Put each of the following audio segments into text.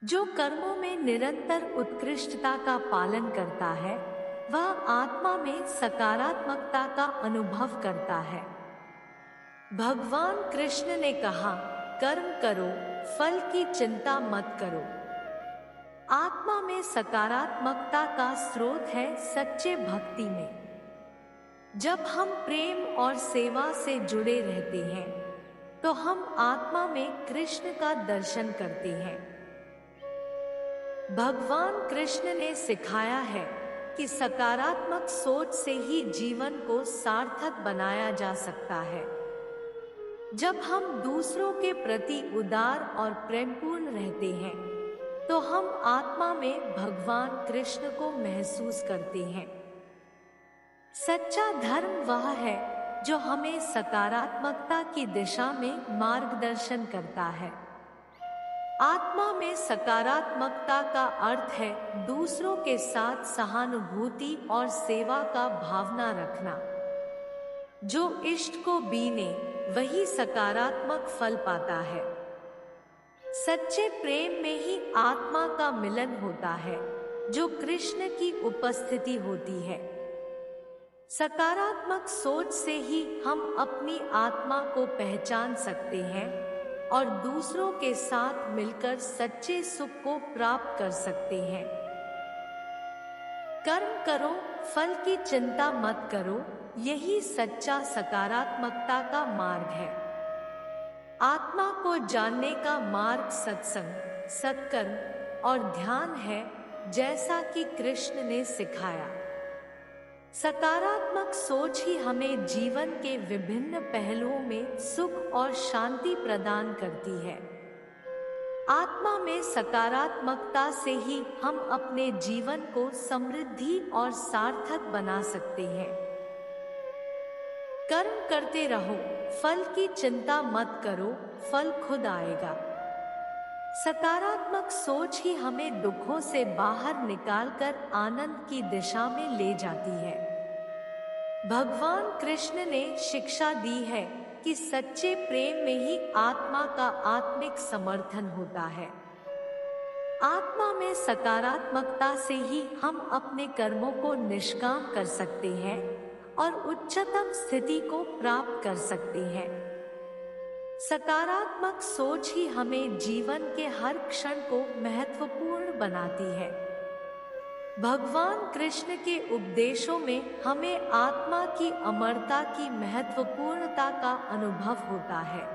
जो कर्मों में निरंतर उत्कृष्टता का पालन करता है वह आत्मा में सकारात्मकता का अनुभव करता है। भगवान कृष्ण ने कहा, कर्म करो, फल की चिंता मत करो। आत्मा में सकारात्मकता का स्रोत है सच्चे भक्ति में। जब हम प्रेम और सेवा से जुड़े रहते हैं तो हम आत्मा में कृष्ण का दर्शन करते हैं। भगवान कृष्ण ने सिखाया है कि सकारात्मक सोच से ही जीवन को सार्थक बनाया जा सकता है। जब हम दूसरों के प्रति उदार और प्रेमपूर्ण रहते हैं तो हम आत्मा में भगवान कृष्ण को महसूस करते हैं। सच्चा धर्म वह है जो हमें सकारात्मकता की दिशा में मार्गदर्शन करता है। आत्मा में सकारात्मकता का अर्थ है दूसरों के साथ सहानुभूति और सेवा का भावना रखना। जो इष्ट को बीने वही सकारात्मक फल पाता है। सच्चे प्रेम में ही आत्मा का मिलन होता है, जो कृष्ण की उपस्थिति होती है। सकारात्मक सोच से ही हम अपनी आत्मा को पहचान सकते हैं और दूसरों के साथ मिलकर सच्चे सुख को प्राप्त कर सकते हैं। कर्म करो, फल की चिंता मत करो, यही सच्चा सकारात्मकता का मार्ग है। आत्मा को जानने का मार्ग सत्संग, सत्कर्म और ध्यान है, जैसा कि कृष्ण ने सिखाया। सकारात्मक सोच ही हमें जीवन के विभिन्न पहलुओं में सुख और शांति प्रदान करती है। आत्मा में सकारात्मकता से ही हम अपने जीवन को समृद्धि और सार्थक बना सकते हैं। कर्म करते रहो, फल की चिंता मत करो, फल खुद आएगा। सकारात्मक सोच ही हमें दुखों से बाहर निकालकर आनंद की दिशा में ले जाती है। भगवान कृष्ण ने शिक्षा दी है कि सच्चे प्रेम में ही आत्मा का आत्मिक समर्थन होता है। आत्मा में सकारात्मकता से ही हम अपने कर्मों को निष्काम कर सकते हैं और उच्चतम स्थिति को प्राप्त कर सकते हैं। सकारात्मक सोच ही हमें जीवन के हर क्षण को महत्वपूर्ण बनाती है। भगवान कृष्ण के उपदेशों में हमें आत्मा की अमरता की महत्वपूर्णता का अनुभव होता है।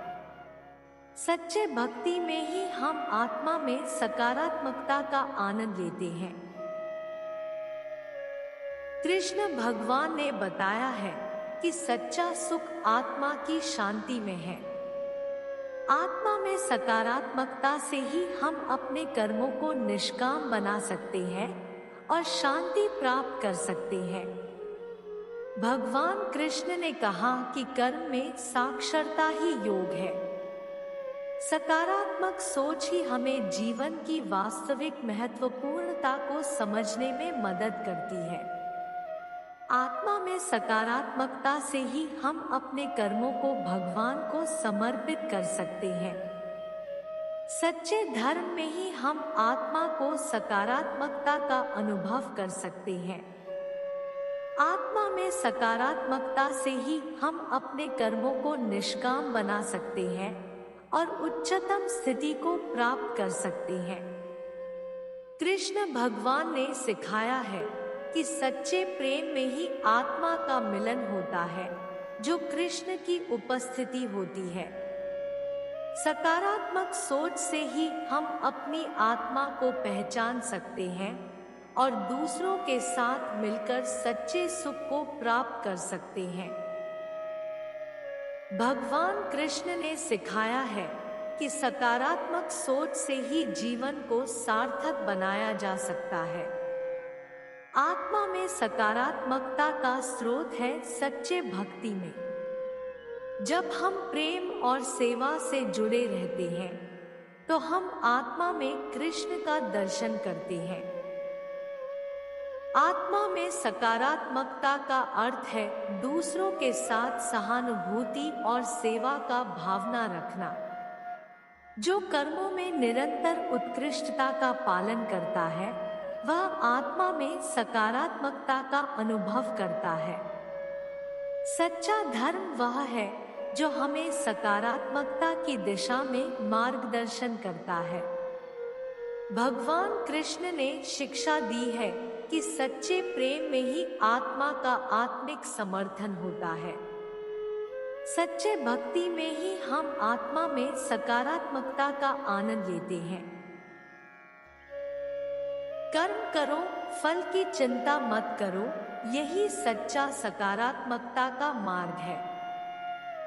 सच्चे भक्ति में ही हम आत्मा में सकारात्मकता का आनंद लेते हैं। कृष्ण भगवान ने बताया है कि सच्चा सुख आत्मा की शांति में है। आत्मा में सकारात्मकता से ही हम अपने कर्मों को निष्काम बना सकते हैं और शांति प्राप्त कर सकते हैं। भगवान कृष्ण ने कहा कि कर्म में साक्षरता ही योग है। सकारात्मक सोच ही हमें जीवन की वास्तविक महत्वपूर्णता को समझने में मदद करती है। आत्मा में सकारात्मकता से ही हम अपने कर्मों को भगवान को समर्पित कर सकते हैं। सच्चे धर्म में ही हम आत्मा को सकारात्मकता का अनुभव कर सकते हैं। आत्मा में सकारात्मकता से ही हम अपने कर्मों को निष्काम बना सकते हैं और उच्चतम स्थिति को प्राप्त कर सकते हैं। कृष्ण भगवान ने सिखाया है कि सच्चे प्रेम में ही आत्मा का मिलन होता है, जो कृष्ण की उपस्थिति होती है। सकारात्मक सोच से ही हम अपनी आत्मा को पहचान सकते हैं और दूसरों के साथ मिलकर सच्चे सुख को प्राप्त कर सकते हैं। भगवान कृष्ण ने सिखाया है कि सकारात्मक सोच से ही जीवन को सार्थक बनाया जा सकता है। आत्मा में सकारात्मकता का स्रोत है सच्चे भक्ति में। जब हम प्रेम और सेवा से जुड़े रहते हैं तो हम आत्मा में कृष्ण का दर्शन करते हैं। आत्मा में सकारात्मकता का अर्थ है दूसरों के साथ सहानुभूति और सेवा का भावना रखना। जो कर्मों में निरंतर उत्कृष्टता का पालन करता है वह आत्मा में सकारात्मकता का अनुभव करता है। सच्चा धर्म वह है जो हमें सकारात्मकता की दिशा में मार्गदर्शन करता है। भगवान कृष्ण ने शिक्षा दी है कि सच्चे प्रेम में ही आत्मा का आत्मिक समर्थन होता है। सच्चे भक्ति में ही हम आत्मा में सकारात्मकता का आनंद लेते हैं। कर्म करो, फल की चिंता मत करो, यही सच्चा सकारात्मकता का मार्ग है।